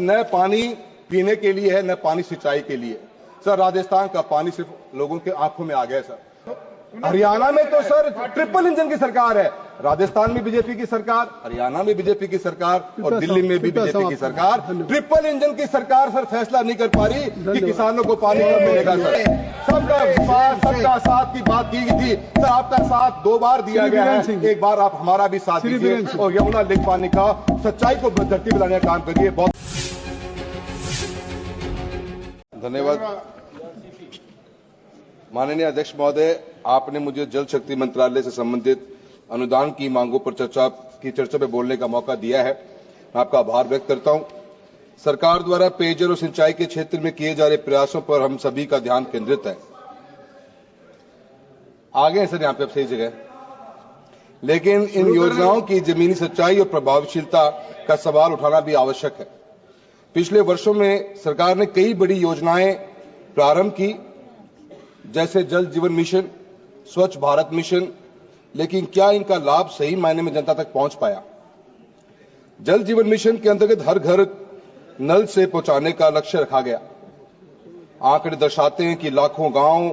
न पानी पीने के लिए है न पानी सिंचाई के लिए। सर राजस्थान का पानी सिर्फ लोगों के आंखों में आ गया सर। हरियाणा में तो सर ट्रिपल इंजन की सरकार है, राजस्थान में बीजेपी की सरकार, हरियाणा में बीजेपी की सरकार और दिल्ली में भी बीजेपी की सरकार। ट्रिपल इंजन की सरकार सर फैसला नहीं कर पा रही कि किसानों को पानी कब मिलेगा। सर सबका विश्वास सबका साथ की बात की गई थी सर, आपका साथ 2 बार दिया गया है, एक बार आप हमारा भी साथ दीजिए और यमुना लिंक पानी का सच्चाई को धरती पर लाने का काम करिए। बहुत धन्यवाद माननीय अध्यक्ष महोदय, आपने मुझे जल शक्ति मंत्रालय से संबंधित अनुदान की मांगों पर चर्चा पे बोलने का मौका दिया है। मैं आपका आभार व्यक्त करता हूं। सरकार द्वारा पेयजल और सिंचाई के क्षेत्र में किए जा रहे प्रयासों पर हम सभी का ध्यान केंद्रित है। आगे हैं सर यहां पे अब सही जगह, लेकिन इन योजनाओं की जमीनी सच्चाई और प्रभावशीलता का सवाल उठाना भी आवश्यक है। पिछले वर्षों में सरकार ने कई बड़ी योजनाएं प्रारंभ की, जैसे जल जीवन मिशन, स्वच्छ भारत मिशन, लेकिन क्या इनका लाभ सही मायने में जनता तक पहुंच पाया? जल जीवन मिशन के अंतर्गत हर घर नल से पहुंचाने का लक्ष्य रखा गया। आंकड़े दर्शाते हैं कि लाखों गांव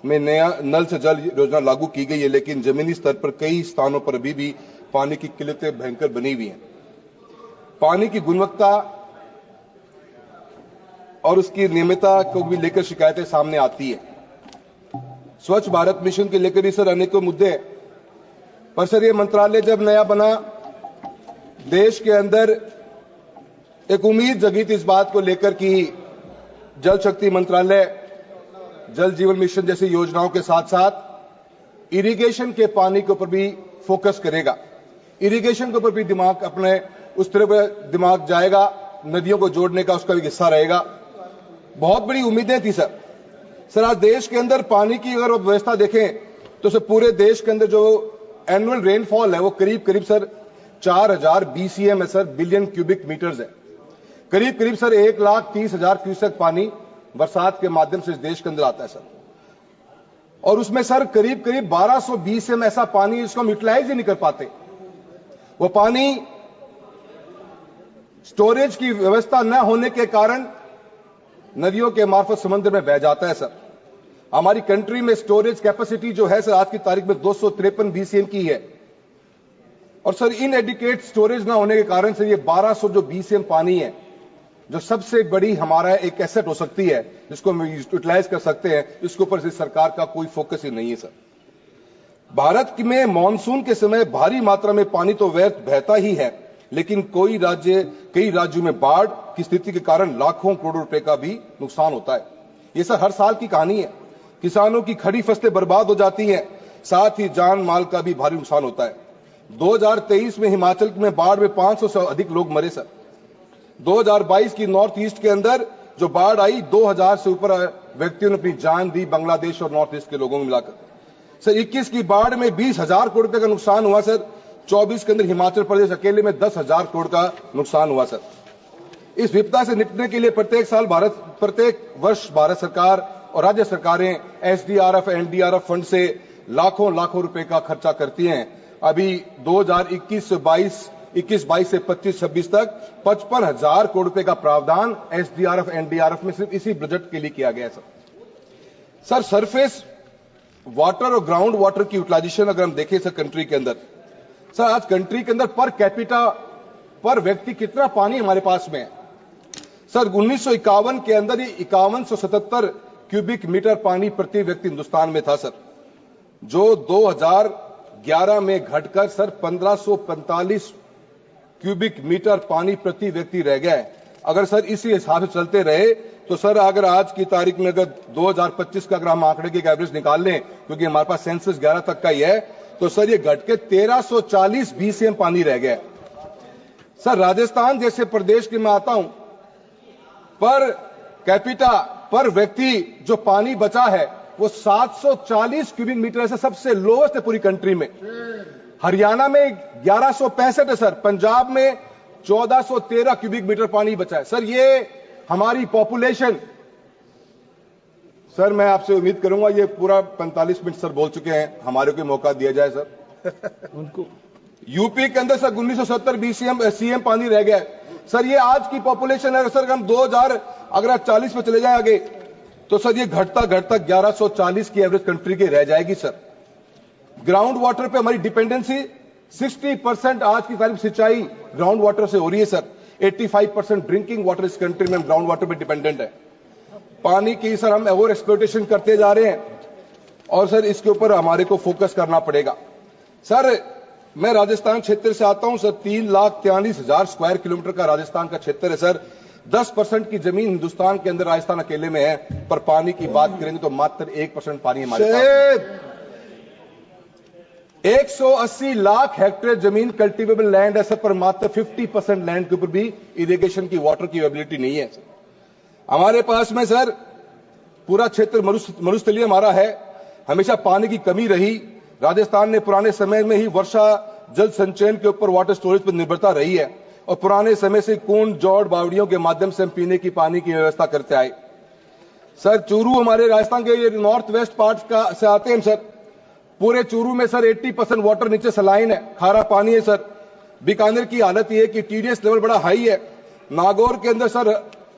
में नया नल से जल योजना लागू की गई है, लेकिन जमीनी स्तर पर कई स्थानों पर अभी भी पानी की किल्लतें भयंकर बनी हुई हैं। पानी की गुणवत्ता और उसकी नियमितता को भी लेकर शिकायतें सामने आती है। स्वच्छ भारत मिशन के लेकर भी सर अनेकों मुद्दे, पर सर ये मंत्रालय जब नया बना, देश के अंदर एक उम्मीद जगी थी इस बात को लेकर कि जल शक्ति मंत्रालय जल जीवन मिशन जैसी योजनाओं के साथ साथ इरिगेशन के पानी के ऊपर भी फोकस करेगा। इरिगेशन के ऊपर भी दिमाग अपने उस तरफ दिमाग जाएगा, नदियों को जोड़ने का उसका भी हिस्सा रहेगा। बहुत बड़ी उम्मीदें थी सर। सर आज देश के अंदर पानी की अगर व्यवस्था देखें तो सर पूरे देश के अंदर जो एनुअल रेनफॉल है वो करीब करीब सर 4000 BCM है सर, बिलियन क्यूबिक मीटर्स है। करीब करीब सर 1,30,000 क्यूसेक पानी बरसात के माध्यम से इस देश के अंदर आता है सर, और उसमें सर करीब करीब 1200 BCM ऐसा पानी जिसको हम यूटिलाइज ही नहीं कर पाते। वो पानी स्टोरेज की व्यवस्था न होने के कारण नदियों के मार्फत समुद्र में बह जाता है सर। हमारी कंट्री में स्टोरेज कैपेसिटी जो है सर आज की तारीख में 253 BCM की है, और सर इनएडिक्वेट स्टोरेज ना होने के कारण से ये 1200 जो BCM पानी है, जो सबसे बड़ी हमारा एक एसेट हो सकती है जिसको हम यूटिलाइज कर सकते हैं, इसके ऊपर से सरकार का कोई फोकस ही नहीं है सर। भारत में मानसून के समय भारी मात्रा में पानी तो व्यर्थ बहता ही है, लेकिन कई राज्यों में बाढ़ की स्थिति के कारण लाखों करोड़ रुपए का भी नुकसान होता है। ये सर हर साल की कहानी है। किसानों की खड़ी फसलें बर्बाद हो जाती हैं, साथ ही जान माल का भी भारी नुकसान होता है। 2023 में हिमाचल में बाढ़ में 500 से अधिक लोग मरे सर। 2022 की नॉर्थ ईस्ट के अंदर जो बाढ़ आई, 2000 से ऊपर व्यक्तियों ने अपनी जान दी, बांग्लादेश और नॉर्थ ईस्ट के लोगों में मिलाकर। सर 21 की बाढ़ में 20,000 करोड़ रुपए का नुकसान हुआ सर। 24 के अंदर हिमाचल प्रदेश अकेले में 10,000 करोड़ का नुकसान हुआ सर। इस विपदा से निपटने के लिए प्रत्येक वर्ष भारत सरकार और राज्य सरकारें SDRF NDRF फंड से लाखों रुपए का खर्चा करती हैं। अभी 2021 से 22 से 25-26 तक 55,000 करोड़ रुपए का प्रावधान SDRF NDRF में सिर्फ इसी बजट के लिए किया गया है सर। सरफेस वाटर और ग्राउंड वाटर की यूटिलाइजेशन अगर हम देखें सर कंट्री के अंदर, सर आज कंट्री के अंदर पर कैपिटा पर व्यक्ति कितना पानी हमारे पास में है सर। 1951 के अंदर ही 5177 क्यूबिक मीटर पानी प्रति व्यक्ति हिंदुस्तान में था सर, जो 2011 में घटकर सर 1545 क्यूबिक मीटर पानी प्रति व्यक्ति रह गया है। अगर सर इसी हिसाब से चलते रहे तो सर अगर आज की तारीख में अगर 2025 का अगर हम आंकड़े की एवरेज निकाल लें, क्योंकि हमारे पास सेंसस 11 तक का ही है, तो सर ये घट के 1340 BCM पानी रह गया। सर राजस्थान जैसे प्रदेश के मैं आता हूं, पर कैपिटा पर व्यक्ति जो पानी बचा है वो 740 क्यूबिक मीटर से सबसे लोएस्ट है पूरी कंट्री में। हरियाणा में 1165 है सर, पंजाब में 1413 क्यूबिक मीटर पानी बचा है सर। ये हमारी पॉपुलेशन, सर मैं आपसे उम्मीद करूंगा ये पूरा 45 मिनट सर बोल चुके हैं, हमारे को मौका दिया जाए सर। उनको यूपी के अंदर सर 1970 बीसीएम सीएम पानी रह गया है सर। ये आज की पॉपुलेशन है सर, हम 2040 में चले जाए आगे तो सर ये घटता घटता 1140 की एवरेज कंट्री की रह जाएगी सर। ग्राउंड वाटर पे हमारी डिपेंडेंसी 60% आज की तारीख सिंचाई ग्राउंड वाटर से हो रही है सर। 85% ड्रिंकिंग वाटर इस कंट्री में ग्राउंड वाटर पे डिपेंडेंट है। पानी की सर हम ओवर एक्सप्लॉयटेशन करते जा रहे हैं और सर इसके ऊपर हमारे को फोकस करना पड़ेगा। सर मैं राजस्थान क्षेत्र से आता हूं सर, 3,43,000 स्क्वायर किलोमीटर का राजस्थान का क्षेत्र है सर। 10% की जमीन हिंदुस्तान के अंदर राजस्थान अकेले में है, पर पानी की बात करेंगे तो मात्र 1% पानी हमारे पास। 180 लाख हेक्टेयर जमीन कल्टीवेबल लैंड है सर, पर मात्र 50% लैंड के ऊपर भी इरिगेशन की वाटर की अवेलेबिलिटी नहीं है सर। हमारे पास में सर पूरा क्षेत्र मरुस्थलीय हमारा है, हमेशा पानी की कमी रही। राजस्थान ने पुराने समय में ही वर्षा जल संचयन के ऊपर वाटर स्टोरेज पर निर्भरता रही है और पुराने समय से कुंड जौड़ बावड़ियों के माध्यम से हम पीने की पानी की व्यवस्था करते आए सर। चूरू हमारे राजस्थान के नॉर्थ वेस्ट पार्ट का से आते हैं सर। पूरे चूरू में सर 80% वाटर नीचे सलाइन है, खारा पानी है सर। बीकानेर की हालत यह है कि टीडीएस लेवल बड़ा हाई है। नागौर के अंदर सर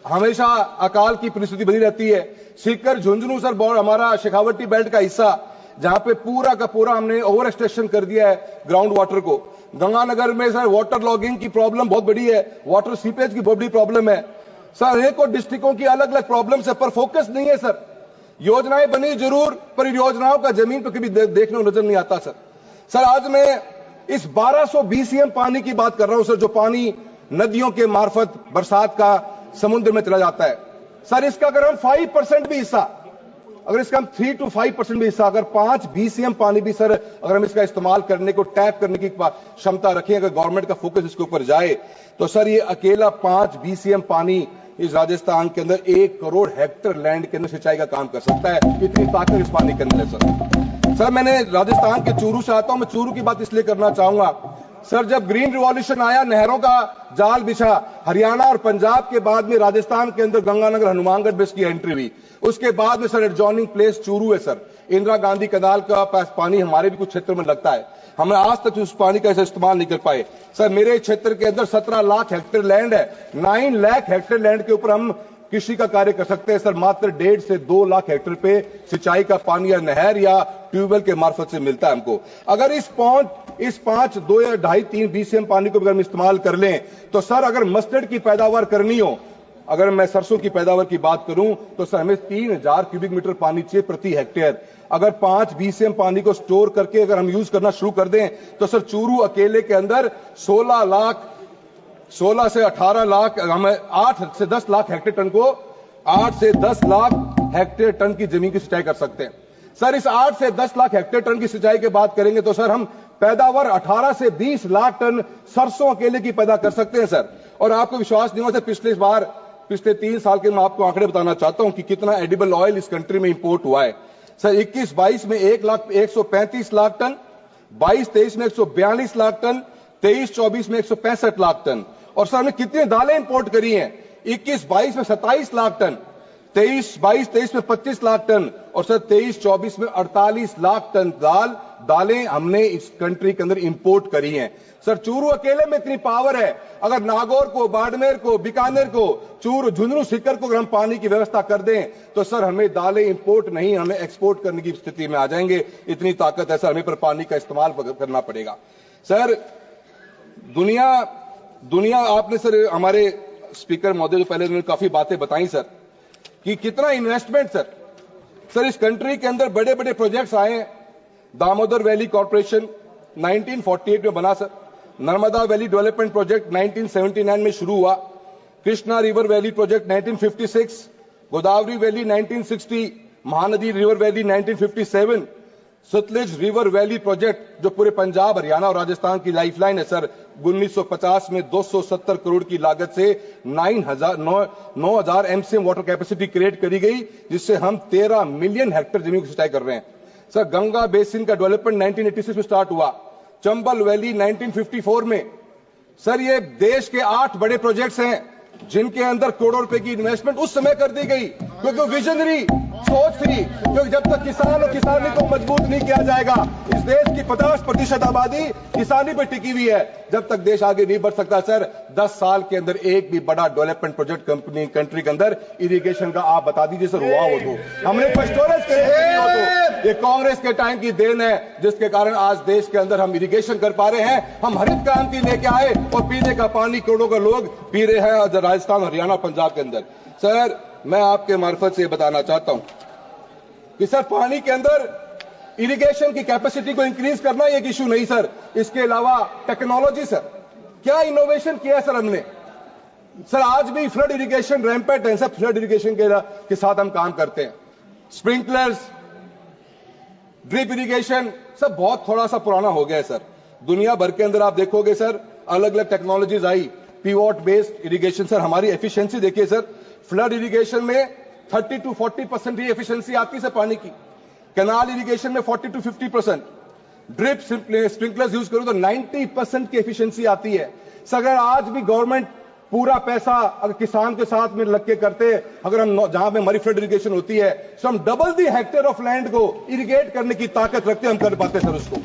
हमेशा अकाल की परिस्थिति बनी रहती है। सीकर झुंझुनू सर हमारा शेखावटी बेल्ट का हिस्सा, जहां पे पूरा का पूरा हमने ओवर एक्सट्रैक्शन कर दिया है ग्राउंड वाटर को। गंगानगर में सर वाटर लॉगिंग की प्रॉब्लम बहुत बड़ी है, वाटर सीपेज की बहुत बड़ी प्रॉब्लम है सर। एक और डिस्ट्रिक्टों की अलग अलग प्रॉब्लम्स है, पर फोकस नहीं है सर। योजनाएं बनी जरूर, पर योजनाओं का जमीन पर कभी देखने को नजर नहीं आता सर। सर आज मैं इस 1200 बीसीएम पानी की बात कर रहा हूं सर, जो पानी नदियों के मार्फत बरसात का समुद्र में चला जाता है सर। इसका अगर हम 5% भी हिस्सा, अगर इसका हम 3 to 5% भी हिस्सा, अगर 5 बीसीएम पानी भी सर अगर हम इसका इस्तेमाल करने को टैप करने की क्षमता रखें, अगर गवर्नमेंट का फोकस इसके ऊपर जाए तो सर ये अकेला 5 बीसीएम पानी इस राजस्थान के अंदर 1 करोड़ हेक्टेयर लैंड के अंदर सिंचाई का काम कर सकता है। इतनी ताकत इस पानी के अंदर है सर। मैंने राजस्थान के चूरू से आता हूं, मैं चूरू की बात इसलिए करना चाहूंगा सर। जब ग्रीन रिवॉल्यूशन आया, नहरों का जाल बिछा, हरियाणा और पंजाब के बाद में राजस्थान के अंदर गंगानगर हनुमानगढ़ बेस की एंट्री हुई। उसके बाद में सर एडजॉइनिंग प्लेस चूरू है सर। इंदिरा गांधी कनाल का पानी हमारे भी कुछ क्षेत्र में लगता है, हमने आज तक उस पानी का इस्तेमाल नहीं कर पाए सर। मेरे क्षेत्र के अंदर 17 लाख हेक्टेयर लैंड है, 9 लाख हेक्टेयर लैंड के ऊपर हम कृषि का कार्य कर सकते हैं सर। मात्र 1.5 से 2 लाख हेक्टेयर पे सिंचाई का पानी या नहर या ट्यूबवेल के मार्फत से मिलता है हमको। अगर इस 5, 2 या 2.5-3 बीसीएम पानी को अगर हम इस्तेमाल कर लें तो सर अगर मस्टर्ड की पैदावार करनी हो, अगर मैं सरसों की पैदावार की बात करूं तो सर हमें 3000 क्यूबिक मीटर पानी चाहिए प्रति हेक्टेयर। अगर 5 बीसीएम पानी को स्टोर करके अगर हम यूज करना शुरू कर दें तो सर चूरू अकेले के अंदर 16 से 18 लाख, हमें 8 से 10 लाख हेक्टेयर टन को 8 से 10 लाख हेक्टेयर टन की जमीन की सिंचाई कर सकते हैं सर। इस 8 से 10 लाख हेक्टेयर टन की सिंचाई की बात करेंगे तो सर हम पैदावार 18 से 20 लाख टन सरसों अकेले की पैदा कर सकते हैं सर। और आपको विश्वास नहीं होगा, पिछले 3 साल के मैं आपको आंकड़े बताना चाहता हूं कि कितना एडिबल ऑयल इस कंट्री में इंपोर्ट हुआ है सर। 21-22 में 135 लाख टन, 22-23 में 142 लाख टन, 23-24 में 165 लाख टन। और सर हमने कितनी दालें इंपोर्ट करी हैं? 21-22 में 27 लाख टन, 22-23 में 25 लाख टन और सर 23-24 में 48 लाख टन दालें हमने इस कंट्री के अंदर इंपोर्ट करी हैं सर। चूरू अकेले में इतनी पावर है, अगर नागौर को, बाड़मेर को, बीकानेर को, झुंझुनू सीकर को अगर हम पानी की व्यवस्था कर दें तो सर हमें दालें इंपोर्ट नहीं, हमें एक्सपोर्ट करने की स्थिति में आ जाएंगे। इतनी ताकत है सर, हमें पर पानी का इस्तेमाल करना पड़ेगा सर। दुनिया आपने सर, हमारे स्पीकर महोदय जो पहले उन्होंने काफी बातें बताई सर कि कितना इन्वेस्टमेंट सर इस कंट्री के अंदर बड़े बड़े प्रोजेक्ट्स आए। दामोदर वैली कॉर्पोरेशन 1948 में बना sir. Narmada valley development project 1979 में शुरू हुआ। Krishna river valley project 1956, Godavari valley 1960, Mahanadi river valley 1957, Sutlej river valley project जो पूरे पंजाब, हरियाणा और राजस्थान की लाइफलाइन है सर। 1950 में 270 करोड़ की लागत से 9,000 एमसीएम वाटर कैपेसिटी क्रिएट करी गई, जिससे हम 13 मिलियन हेक्टेयर जमीन की सिंचाई कर रहे हैं सर। गंगा बेसिन का डेवलपमेंट 1986 में स्टार्ट हुआ। चंबल वैली 1954 में सर। ये देश के 8 बड़े प्रोजेक्ट्स हैं जिनके अंदर करोड़ों रुपए की इन्वेस्टमेंट उस समय कर दी गई, क्योंकि विजनरी सोच थी, क्योंकि जब तक किसान और किसानी को मजबूत नहीं किया जाएगा, इस देश की 50% आबादी किसानी पर टिकी हुई है, जब तक देश आगे नहीं बढ़ सकता। सर 10 साल के अंदर एक भी बड़ा डेवलपमेंट प्रोजेक्ट कंट्री के अंदर इरिगेशन का आप बता दीजिए सर, हुआ हो तो हमने कोई स्टोरेज करे, ये कांग्रेस के टाइम की देन है, जिसके कारण आज देश के अंदर हम इरिगेशन कर पा रहे हैं। हम हरित क्रांति लेके आए और पीने का पानी करोड़ों का लोग पी रहे हैं राजस्थान, हरियाणा, पंजाब के अंदर। सर मैं आपके मार्फत से बताना चाहता हूं कि सर पानी के अंदर इरिगेशन की कैपेसिटी को इंक्रीज करना एक इशू नहीं सर, इसके अलावा टेक्नोलॉजी सर, क्या इनोवेशन किया सर हमने। सर आज भी फ्लड इरिगेशन रैंपेट है, सब फ्लड इरिगेशन के साथ हम काम करते हैं। स्प्रिंकलर्स, ड्रिप इरिगेशन सब बहुत थोड़ा सा पुराना हो गया है सर। दुनिया भर के अंदर आप देखोगे सर अलग अलग टेक्नोलॉजीज आई, पीवॉट बेस्ड इरिगेशन। सर हमारी एफिशिएंसी देखिए सर, फ्लड इरिगेशन में 30 to 40% ही एफिशिएंसी आती है सर पानी की, कैनाल इरिगेशन में 40 to 50%, ड्रिप स्प्रिंकलर्स यूज करो तो 90% की एफिशिएंसी आती है। सर अगर आज भी गवर्नमेंट पूरा पैसा अगर किसान के साथ में लग के करते, अगर हम जहां पे हमारी फ्लड इरिगेशन होती है तो हम double the hectare of land को इरिगेट करने की ताकत रखते, हम कर पाते सर उसको।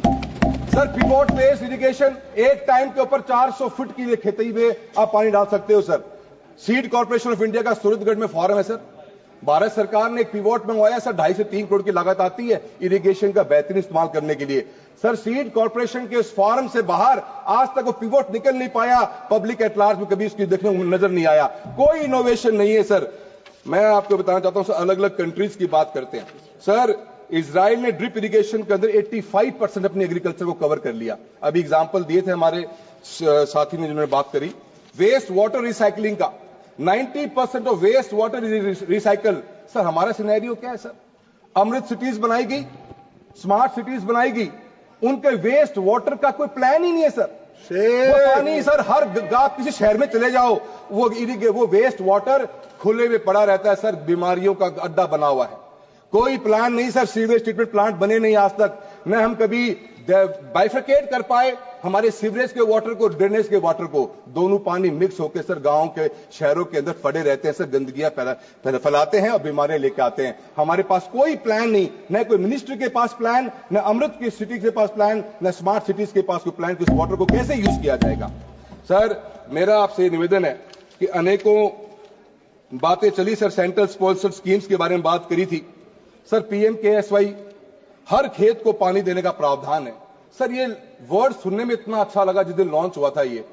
सर पिवोट बेस्ड इरिगेशन, एक टाइम के ऊपर 400 फुट की खेती में आप पानी डाल सकते हो sir. Seed corporation of India का सूरतगढ़ में फॉरम है सर, भारत सरकार ने एक पिवोट मंगवाया सर, 2.5 से 3 करोड़ की लागत आती है इरिगेशन का बेहतरीन इस्तेमाल करने के लिए। सर सीड कॉर्पोरेशन के उस फॉरम से बाहर आज तक वो पिवोट निकल नहीं पाया, पब्लिक एट लार्ज में कभी इसकी देखने को नजर नहीं आया, कोई इनोवेशन नहीं है सर। मैं आपको बताना चाहता हूं सर, अलग अलग कंट्रीज की बात करते हैं सर। इजराइल ने ड्रिप इरिगेशन के अंदर 85% अपनी एग्रीकल्चर को कवर कर लिया। अभी एग्जाम्पल दिए थे हमारे साथी ने जिन्होंने बात करी वेस्ट वाटर रिसाइकलिंग का, 90% of waste water is recycle. Sir हमारा सिनेरियो क्या है सर, अमृत सिटीज बनाएगी, स्मार्ट सिटीज बनाएगी, उनके वेस्ट वाटर का कोई प्लान ही नहीं है सर। वो पानी सर हर आप किसी शहर में चले जाओ, वो वेस्ट वाटर खुले में पड़ा रहता है सर, बीमारियों का अड्डा बना हुआ है। कोई प्लान नहीं सर, सीवेज ट्रीटमेंट प्लांट बने नहीं आज तक, न हम कभी बाइफरकेट कर पाए हमारे सीवरेज के वाटर को, ड्रेनेज के वाटर को। दोनों पानी मिक्स होकर सर गांव के शहरों के अंदर पड़े रहते हैं सर, गंदगियां फैलाते हैं और बीमारियां लेके आते हैं। हमारे पास कोई प्लान नहीं, न कोई मिनिस्ट्री के पास प्लान, न अमृत की सिटी के पास प्लान, न स्मार्ट सिटीज के पास कोई प्लान कि उस वाटर को कैसे यूज किया जाएगा। सर मेरा आपसे निवेदन है कि अनेकों बातें चली सर, सेंट्रल स्पॉन्सर्ड स्कीम्स के बारे में बात करी थी सर, PMKSY, हर खेत को पानी देने का प्रावधान है सर। ये वर्ड सुनने में इतना अच्छा लगा जिस दिन लॉन्च हुआ था ये,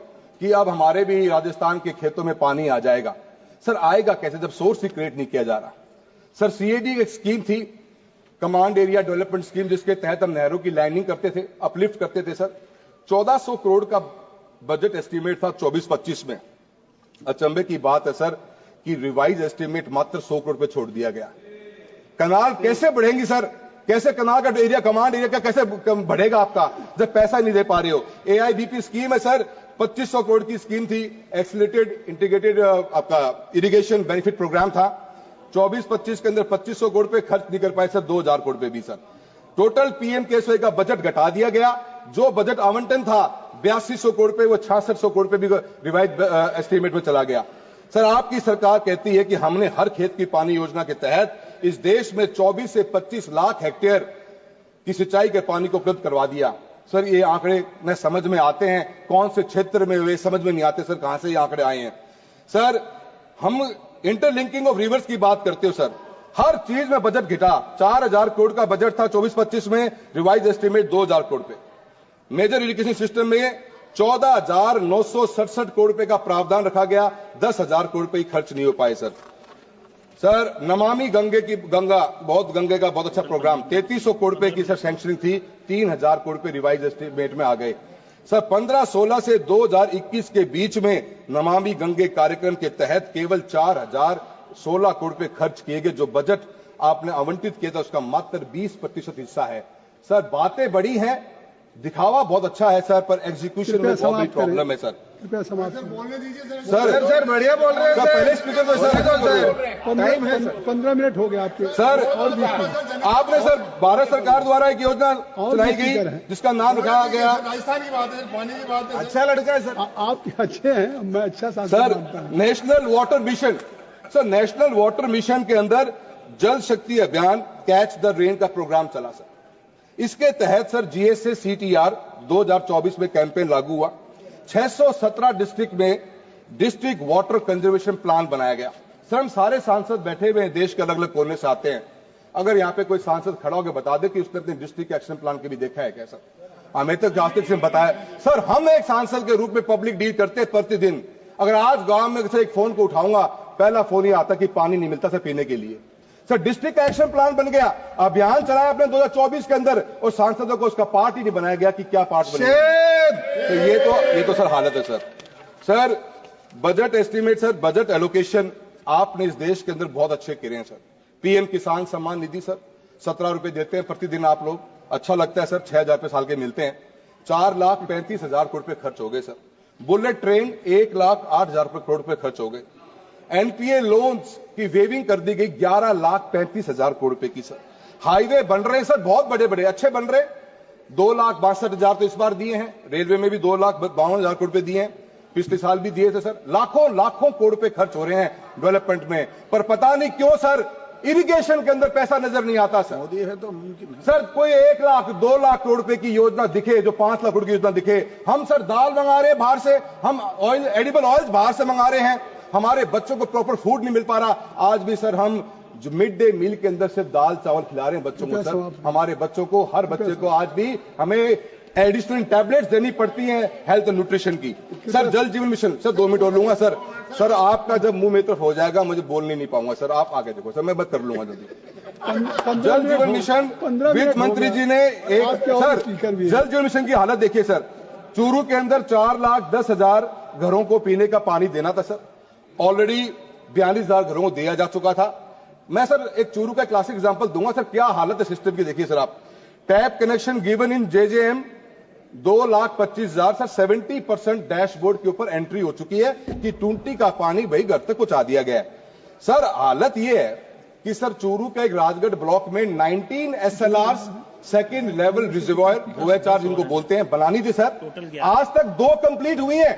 कि अब हमारे भी राजस्थान के खेतों में पानी आ जाएगा। सर आएगा कैसे जब सोर्स ही क्रिएट नहीं किया जा रहा। सर CAD एक स्कीम थी, कमांड एरिया डेवलपमेंट स्कीम, जिसके तहत हम नहरों की लाइनिंग करते थे, अपलिफ्ट करते थे सर। 1400 करोड़ का बजट एस्टिमेट था 24-25 में। अचंभे की बात है सर कि रिवाइज एस्टिमेट मात्र 100 करोड़ पे छोड़ दिया गया। कनाल कैसे बढ़ेंगी सर, कैसे कनाल का एरिया, कमांड एरिया का कैसे बढ़ेगा आपका जब पैसा नहीं दे पा रहे हो। AIBP स्कीम है सर, 2500 करोड़ की स्कीम थी, एक्सीलरेटेड इंटीग्रेटेड आपका इरिगेशन बेनिफिट प्रोग्राम था। 24-25 के अंदर 2500 करोड़ पे खर्च नहीं कर पाए सर, 2000 करोड़ पे भी सर। टोटल PMKSY का बजट घटा दिया गया, जो बजट आवंटन था 8200 करोड़ पे, वो 6600 करोड़ पे भी रिवाइज एस्टिमेट में चला गया। सर आपकी सरकार कहती है कि हमने हर खेत की पानी योजना के तहत इस देश में 24 से 25 लाख हेक्टेयर की सिंचाई के पानी को उपलब्ध करवा दिया। सर ये आंकड़े न समझ में आते हैं, कौन से क्षेत्र में वे समझ में नहीं आते सर, कहां से ये आंकड़े आए हैं। सर हम इंटरलिंकिंग ऑफ रिवर्स की बात करते हो सर, हर चीज में बजट घटा, 4000 करोड़ का बजट था 24-25 में, रिवाइज एस्टिमेट 2000 करोड़ पे। मेजर इरिगेशन सिस्टम में 14,967 करोड़ रुपए का प्रावधान रखा गया, 10,000 करोड़ रुपए ही खर्च नहीं हो पाए सर। सर नमामि गंगे का बहुत अच्छा प्रोग्राम, 3300 करोड़ रुपए की सर सैंक्शनिंग थी, 3000 करोड़ रुपए रिवाइज एस्टिमेट में आ गए सर। 15-16 से 2021 के बीच में नमामि गंगे कार्यक्रम के तहत केवल 4016 करोड़ रुपए खर्च किए गए। जो बजट आपने आवंटित किया था उसका मात्र 20% हिस्सा है। सर बातें बड़ी हैं, दिखावा बहुत अच्छा है सर, पर एग्जीक्यूशन में बहुत बड़ी प्रॉब्लम है सर। कृपया समाप्त बोलने दीजिए सर बढ़िया बोल रहे हैं सर। पहले स्पीकर को सर टाइम है, 15 मिनट हो गया आपके सर। और 20 मिनट आपने सर भारत सरकार द्वारा एक योजना चलाई गई जिसका नाम रखा गया, राजस्थान की बात है, पानी की बात है। अच्छा लड़का है सर, आप अच्छे हैं, मैं अच्छा sir national water mission. Sir national water mission के अंदर जल शक्ति अभियान कैच द रेन का प्रोग्राम चला सर। इसके तहत सर जीएसए सीटीआर 2024 में कैंपेन लागू हुआ। 617 डिस्ट्रिक्ट में डिस्ट्रिक्ट वाटर कंजर्वेशन प्लान बनाया गया। सर हम सारे सांसद बैठे हुए हैं, देश के अलग अलग कोने से आते हैं। अगर यहां पे कोई सांसद खड़ा होकर बता दे कि उसने अपने डिस्ट्रिक्ट एक्शन प्लान के भी देखा है क्या सर? हमें तो जास्तिक से बताया सर। हम एक सांसद के रूप में पब्लिक डील करते हैं प्रतिदिन। अगर आज गांव में से एक फोन को उठाऊंगा, पहला फोन ये आता कि पानी नहीं मिलता सर पीने के लिए। सर डिस्ट्रिक्ट एक्शन प्लान बन गया, अभियान चलाया अपने 2024 के अंदर, और सांसदों को उसका पार्ट ही नहीं बनाया गया कि क्या पार्ट बनेगा। तो ये तो सर हालत है sir. Sir budget estimate, sir budget allocation आपने इस देश के अंदर बहुत अच्छे करे हैं सर। पीएम किसान सम्मान निधि सर 17 रुपए देते हैं प्रतिदिन आप लोग, अच्छा लगता है सर। 6,000 रुपए साल के मिलते हैं। 4,35,000 करोड़ रुपए खर्च हो गए सर। बुलेट ट्रेन 1,08,000 करोड़ रुपए खर्च हो गए। एनपीए लोन्स की वेविंग कर दी गई 11,35,000 करोड़ रुपए की सर। हाईवे बन रहे हैं सर, बहुत बड़े बड़े अच्छे बन रहे। 2,62,000 तो इस बार दिए हैं। रेलवे में भी 2,52,000 करोड़ रुपए दिए हैं, पिछले साल भी दिए थे सर। लाखों लाखों करोड़ रुपए खर्च हो रहे हैं डेवलपमेंट में, पर पता नहीं क्यों सर इरिगेशन के अंदर पैसा नजर नहीं आता सर। मोदी है तो मुमकिन है सर कोई 1 लाख 2 लाख करोड़ रुपए की योजना दिखे, जो 5 लाख करोड़ की योजना दिखे। हम सर दाल मंगा रहे हैं बाहर से, हम ऑयल एडिबल ऑयल बाहर से मंगा रहे हैं। हमारे बच्चों को प्रॉपर फूड नहीं मिल पा रहा। आज भी सर हम जो मिड डे मील के अंदर सिर्फ दाल चावल खिला रहे हैं बच्चों को सर। हमारे बच्चों को, हर बच्चे को आज भी हमें एडिशनल टैबलेट्स देनी पड़ती हैं हेल्थ एंड न्यूट्रिशन की। सर जल जीवन मिशन, सर 2 मिनट और लूंगा सर। सर आपका जब मुंह में तरफ हो जाएगा मुझे बोलने नहीं पाऊंगा सर। आप आगे देखो सर, मैं बात कर लूंगा जल्दी। जल जीवन मिशन, वित्त मंत्री जी ने एक सर जल जीवन मिशन की हालत देखिए सर। चूरू के अंदर 4,10,000 घरों को पीने का पानी देना था सर। ऑलरेडी 42,000 घरों को दिया जा चुका था। मैं सर एक चूरू का क्लासिक एग्जांपल दूंगा सर, क्या हालत है सिस्टम की देखिए सर आप। Tap connection given in JJM 2,25,000 sir. 70% dashboard के ऊपर एंट्री हो चुकी है कि टूंटी का पानी भाई घर तक पहुंचा दिया गया है। सर हालत यह है कि सर चूरू के एक राजगढ़ ब्लॉक में 19 SLRs second level reservoir OHR जिनको बोलते हैं बनानी थी सर। आज तक 2 कंप्लीट हुई है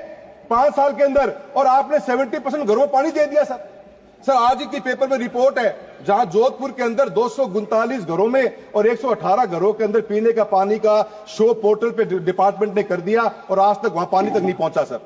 5 साल के अंदर, और आपने 70% घरों में पानी दे दिया सर। सर आज ही की पेपर में रिपोर्ट है जहां जोधपुर के अंदर 239 घरों में और 118 घरों के अंदर पीने का पानी का शो पोर्टल पे डिपार्टमेंट ने कर दिया, और आज तक वहां पानी तक नहीं पहुंचा सर।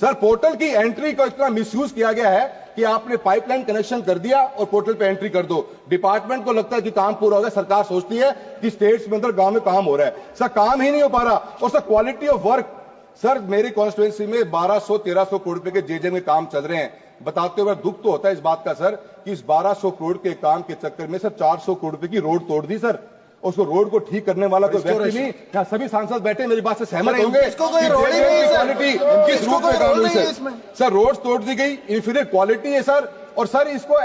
सर पोर्टल की एंट्री को इतना मिसयूज किया गया है कि आपने पाइपलाइन कनेक्शन कर दिया और पोर्टल पे एंट्री कर दो। डिपार्टमेंट को लगता है कि काम पूरा हो गया, सरकार सोचती है कि स्टेट्स में अंदर गांव में काम हो रहा है। सर काम ही नहीं हो पा रहा। और sir quality of work, sir मेरी कॉन्स्टिट्यूएंसी में 1,200-1,300 करोड़ रुपए के जेजे में काम चल रहे हैं। बताते हुए दुख तो होता है इस बात का सर कि इस 1,200 करोड़ के काम के चक्कर में सर 400 करोड़ रुपए की रोड तोड़ दी सर। उसको रोड को ठीक करने वाला कोई व्यक्ति नहीं। क्या सभी सांसद बैठे मेरी बात से सहमत होंगे? क्वालिटी किस रूप में काम हुई सर? सर रोड तोड़ दी गई, इंफीरियर क्वालिटी है सर। और सर इसको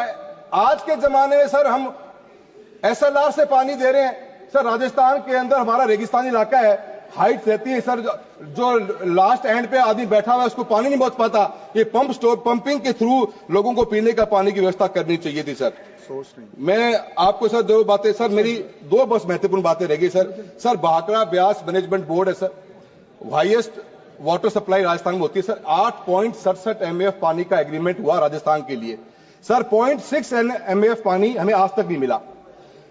आज के जमाने में सर हम SLR से पानी दे रहे हैं सर। राजस्थान के अंदर हमारा रेगिस्तानी इलाका है, हाइट रहती है सर, जो लास्ट एंड पे आदमी बैठा हुआ है उसको पानी नहीं पहुंच पाता। ये पंपिंग के थ्रू लोगों को पीने का पानी की व्यवस्था करनी चाहिए थी सर। मैं आपको सर 2 बातें सर, मेरी 2 बस महत्वपूर्ण बातें रहेगी sir. Sir Bhakra Beas management board है sir, highest water supply Rajasthan में होती है सर। 8.67 MAF पानी का एग्रीमेंट हुआ राजस्थान के लिए सर। 0.6 MAF पानी हमें आज तक नहीं मिला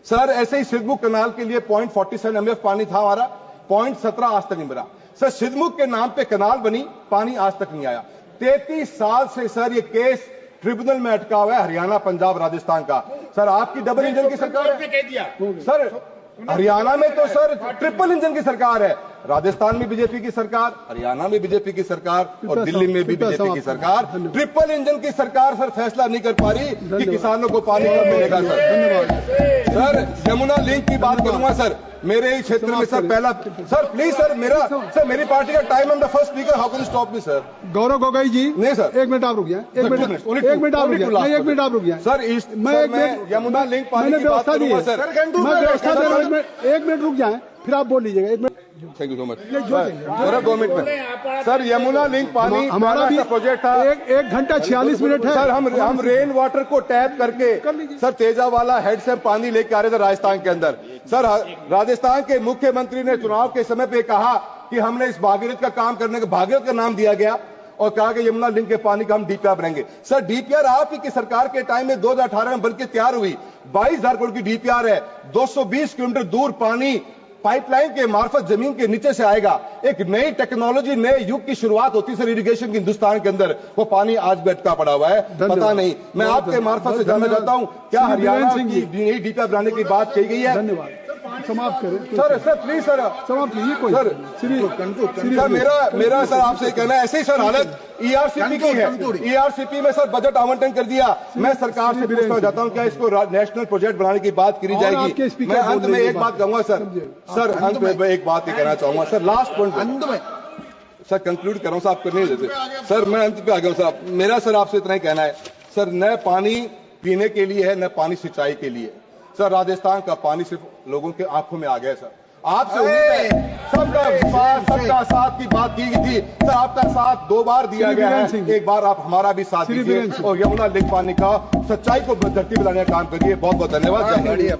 सर। ऐसे ही सिद्धमुख कनाल के लिए 0.47 MAF पानी था हमारा, 0.17 आज तक नहीं मिला सर। सिद्धमुख के नाम पे कनाल बनी, पानी आज तक नहीं आया। 33 साल से सर ये केस ट्रिब्यूनल में अटका हुआ है, हरियाणा पंजाब राजस्थान का। सर आपकी डबल इंजन की सरकार है सर। हरियाणा में तो सर ट्रिपल इंजन की सरकार है। राजस्थान में बीजेपी की सरकार, हरियाणा में बीजेपी की सरकार और दिल्ली में भी बीजेपी की सरकार। ट्रिपल इंजन की सरकार सर फैसला नहीं कर पा रही कि किसानों को पानी कब मिलेगा सर। धन्यवाद सर। यमुना लिंक की बात करूंगा सर। मेरे ही क्षेत्र में सर पहला सर प्लीज सर मेरी पार्टी का time am the first speaker, how can stop me sir? Gaurav Gogoi ji नहीं सर, 1 मिनट आप रुक जाए। 1 मिनट आप रुक जाए। 1 मिनट आप रुक जाए सर। मैं यमुना लिंक पानी की बात करूंगा सर। मैं व्यवस्था दे रहा हूं। 1 मिनट रुक जाए, फिर आप बोल लीजिएगा। 1 minute. Thank you so much sir. 2 minute में सर यमुना लिंक पानी हमारा भी प्रोजेक्ट था। 1 घंटा 46 मिनट है सर। हम रेन वाटर को टैप करके सर तेजावाला हेड से पानी लेके आ रहे थे राजस्थान के अंदर सर। राजस्थान के मुख्यमंत्री ने चुनाव के समय पे कहा कि हमने इस भागीरथ का काम करने का भागीरथ का नाम दिया गया और कहा कि यमुना लिंक के पानी का हम डीपीआर बनाएंगे सर। डीपीआर आप ही की सरकार के टाइम में 2018 में बनकर तैयार हुई 22,000 करोड़ की डीपीआर है, 220 किलोमीटर दूर पानी पाइपलाइन के मार्फत जमीन के नीचे से आएगा। एक नई टेक्नोलॉजी, नए युग की शुरुआत होती सर इरिगेशन की हिंदुस्तान के अंदर। वो पानी आज भी अटका पड़ा हुआ है, पता नहीं। मैं आपके मार्फत से जानना चाहता हूं, क्या हरियाणा की नई डीपीआर बनाने की बात कही गई है? धन्यवाद, समाप्त करें सर प्लीज सर, समाप्त कीजिए। कोई सर सर मेरा सर आपसे कहना है, ऐसे ही सर हालत ईआरसीपी की है। ईआरसीपी में सर बजट आवंटन कर दिया। मैं सरकार से पूछना चाहता हूं, क्या इसको नेशनल प्रोजेक्ट बनाने की बात करी जाएगी? मैं अंत में एक बात कहूंगा सर अंत में एक बात ही कहना चाहूंगा सर, लास्ट पॉइंट अंत में सर कंक्लूड कर रहा हूं सर, आप करने नहीं देते सर, मैं अंत पे आ गया हूं सर। मेरा सर आपसे इतना ही कहना है सर, न पानी पीने के लिए है, न पानी सिंचाई के लिए। सर राजस्थान का पानी सिर्फ लोगों के आंखों में आ गया सर। आपसे उम्मीद है सबका साथ की बात की गई थी सर, आपका साथ 2 बार दिया गया है, एक बार आप हमारा भी साथ दीजिए और यमुना लिंक पानी का सच्चाई को धरती में लाने का काम करिए। बहुत बहुत धन्यवाद।